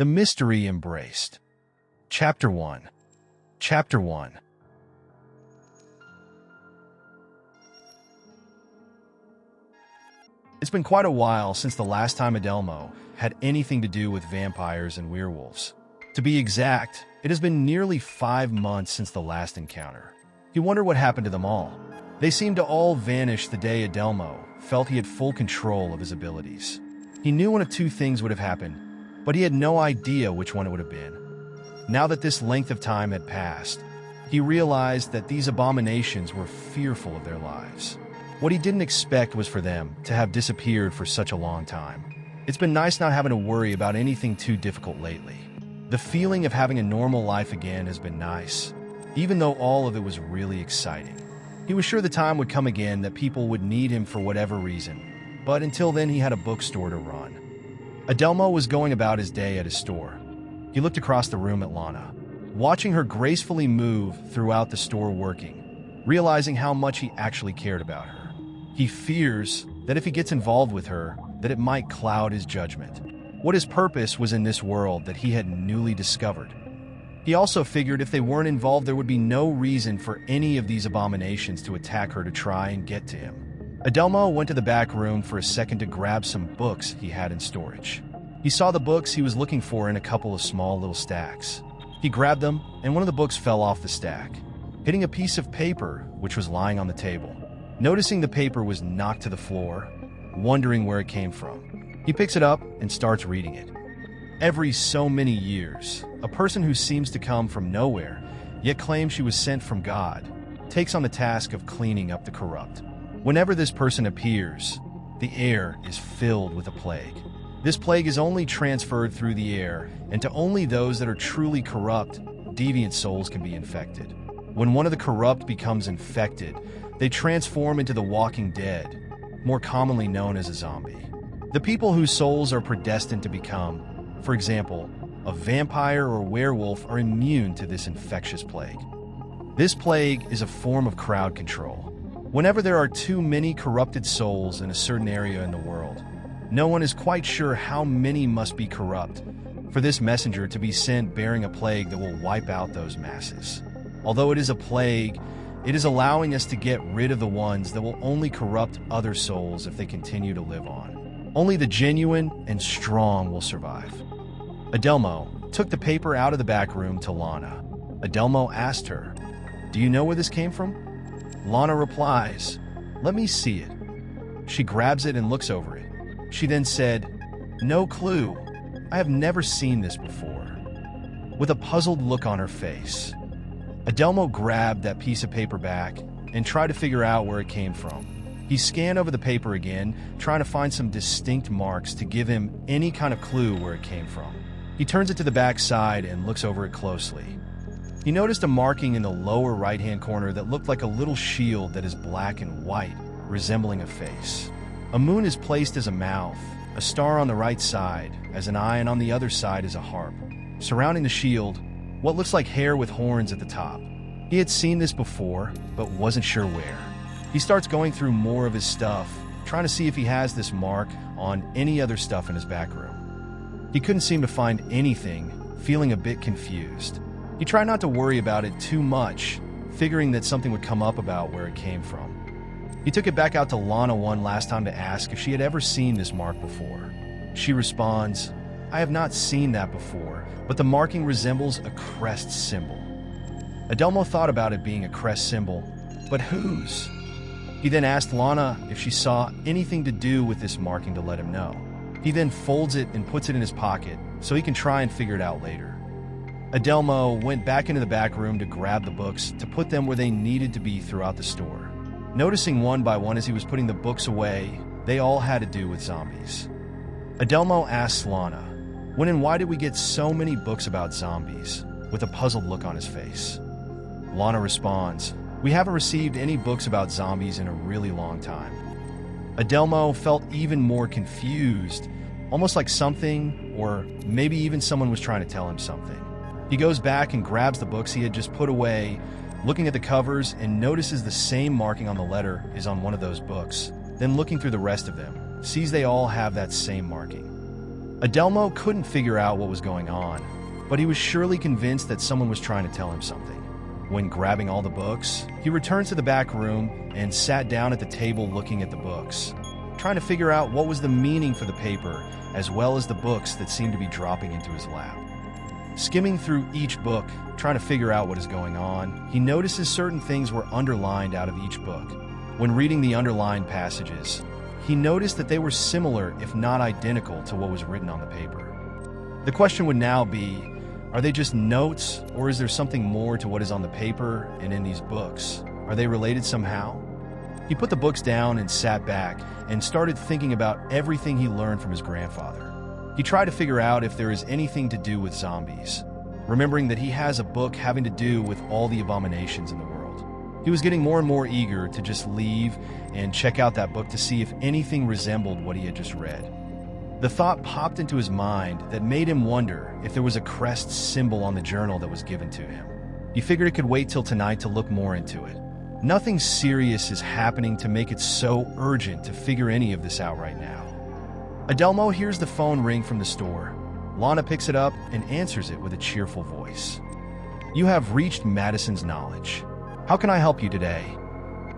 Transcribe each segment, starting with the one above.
The mystery embraced. Chapter 1. Chapter 1. It's been quite a while since the last time Adelmo had anything to do with vampires and werewolves. To be exact, it has been nearly 5 months since the last encounter. He wondered what happened to them all. They seemed to all vanish the day Adelmo felt he had full control of his abilities. He knew one of two things would have happened, but he had no idea which one it would have been. Now that this length of time had passed, he realized that these abominations were fearful of their lives. What he didn't expect was for them to have disappeared for such a long time. It's been nice not having to worry about anything too difficult lately. The feeling of having a normal life again has been nice, even though all of it was really exciting. He was sure the time would come again that people would need him for whatever reason, but until then he had a bookstore to run. Adelmo was going about his day at his store. He looked across the room at Lana, watching her gracefully move throughout the store working, realizing how much he actually cared about her. He fears that if he gets involved with her, that it might cloud his judgment. What his purpose was in this world that he had newly discovered. He also figured if they weren't involved, there would be no reason for any of these abominations to attack her to try and get to him. Adelmo went to the back room for a second to grab some books he had in storage. He saw the books he was looking for in a couple of small little stacks. He grabbed them, and one of the books fell off the stack, hitting a piece of paper which was lying on the table. Noticing the paper was knocked to the floor, wondering where it came from, he picks it up and starts reading it. Every so many years, a person who seems to come from nowhere, yet claims she was sent from God, takes on the task of cleaning up the corrupt. Whenever this person appears, the air is filled with a plague. This plague is only transferred through the air, and to only those that are truly corrupt, deviant souls can be infected. When one of the corrupt becomes infected, they transform into the walking dead, more commonly known as a zombie. The people whose souls are predestined to become, for example, a vampire or werewolf, are immune to this infectious plague. This plague is a form of crowd control. Whenever there are too many corrupted souls in a certain area in the world, no one is quite sure how many must be corrupt for this messenger to be sent bearing a plague that will wipe out those masses. Although it is a plague, it is allowing us to get rid of the ones that will only corrupt other souls if they continue to live on. Only the genuine and strong will survive. Adelmo took the paper out of the back room to Lana. Adelmo asked her, "Do you know where this came from?" Lana replies, "Let me see it." She grabs it and looks over it. She then said, "No clue. I have never seen this before," with a puzzled look on her face. Adelmo grabbed that piece of paper back and tried to figure out where it came from. He scanned over the paper again, trying to find some distinct marks to give him any kind of clue where it came from. He turns it to the back side and looks over it closely. He noticed a marking in the lower right-hand corner that looked like a little shield that is black and white, resembling a face. A moon is placed as a mouth, a star on the right side as an eye, and on the other side is a harp. Surrounding the shield, what looks like hair with horns at the top. He had seen this before, but wasn't sure where. He starts going through more of his stuff, trying to see if he has this mark on any other stuff in his back room. He couldn't seem to find anything, feeling a bit confused. He tried not to worry about it too much, figuring that something would come up about where it came from. He took it back out to Lana one last time to ask if she had ever seen this mark before. She responds, "I have not seen that before, but the marking resembles a crest symbol." Adelmo thought about it being a crest symbol, but whose? He then asked Lana if she saw anything to do with this marking to let him know. He then folds it and puts it in his pocket so he can try and figure it out later. Adelmo went back into the back room to grab the books to put them where they needed to be throughout the store. Noticing one by one as he was putting the books away, they all had to do with zombies. Adelmo asks Lana, "When and why did we get so many books about zombies?" with a puzzled look on his face. Lana responds, "We haven't received any books about zombies in a really long time." Adelmo felt even more confused, almost like something, or maybe even someone was trying to tell him something. He goes back and grabs the books he had just put away, looking at the covers, and notices the same marking on the letter is on one of those books. Then looking through the rest of them, sees they all have that same marking. Adelmo couldn't figure out what was going on, but he was surely convinced that someone was trying to tell him something. When grabbing all the books, he returned to the back room and sat down at the table looking at the books, trying to figure out what was the meaning for the paper, as well as the books that seemed to be dropping into his lap. Skimming through each book, trying to figure out what is going on, he notices certain things were underlined out of each book. When reading the underlined passages, he noticed that they were similar, if not identical, to what was written on the paper. The question would now be, are they just notes, or is there something more to what is on the paper and in these books? Are they related somehow? He put the books down and sat back and started thinking about everything he learned from his grandfather. He tried to figure out if there is anything to do with zombies, remembering that he has a book having to do with all the abominations in the world. He was getting more and more eager to just leave and check out that book to see if anything resembled what he had just read. The thought popped into his mind that made him wonder if there was a crest symbol on the journal that was given to him. He figured it could wait till tonight to look more into it. Nothing serious is happening to make it so urgent to figure any of this out right now. Adelmo hears the phone ring from the store. Lana picks it up and answers it with a cheerful voice. "You have reached Madison's Knowledge. How can I help you today?"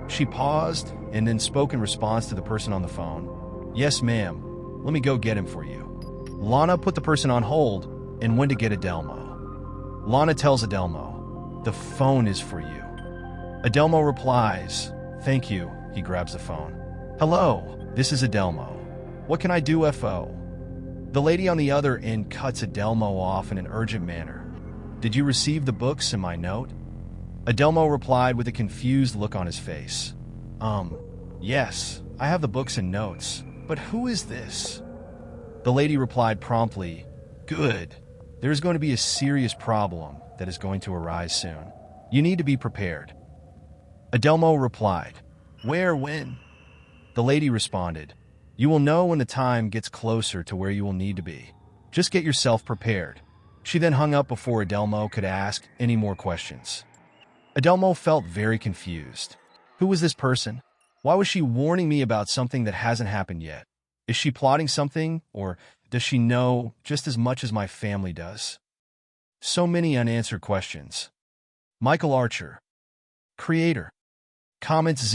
She paused and then spoke in response to the person on the phone. "Yes, ma'am. Let me go get him for you." Lana put the person on hold and went to get Adelmo. Lana tells Adelmo, "The phone is for you." Adelmo replies, "Thank you." He grabs the phone. "Hello, this is Adelmo. What can I do, FO?" The lady on the other end cuts Adelmo off in an urgent manner. "Did you receive the books in my note?" Adelmo replied with a confused look on his face. Yes, I have the books and notes, but who is this?" The lady replied promptly, "Good. There is going to be a serious problem that is going to arise soon. You need to be prepared." Adelmo replied, "Where, when?" The lady responded, "You will know when the time gets closer to where you will need to be. Just get yourself prepared." She then hung up before Adelmo could ask any more questions. Adelmo felt very confused. Who was this person? Why was she warning me about something that hasn't happened yet? Is she plotting something, or does she know just as much as my family does? So many unanswered questions. Michael Archer. Creator. Comments 0.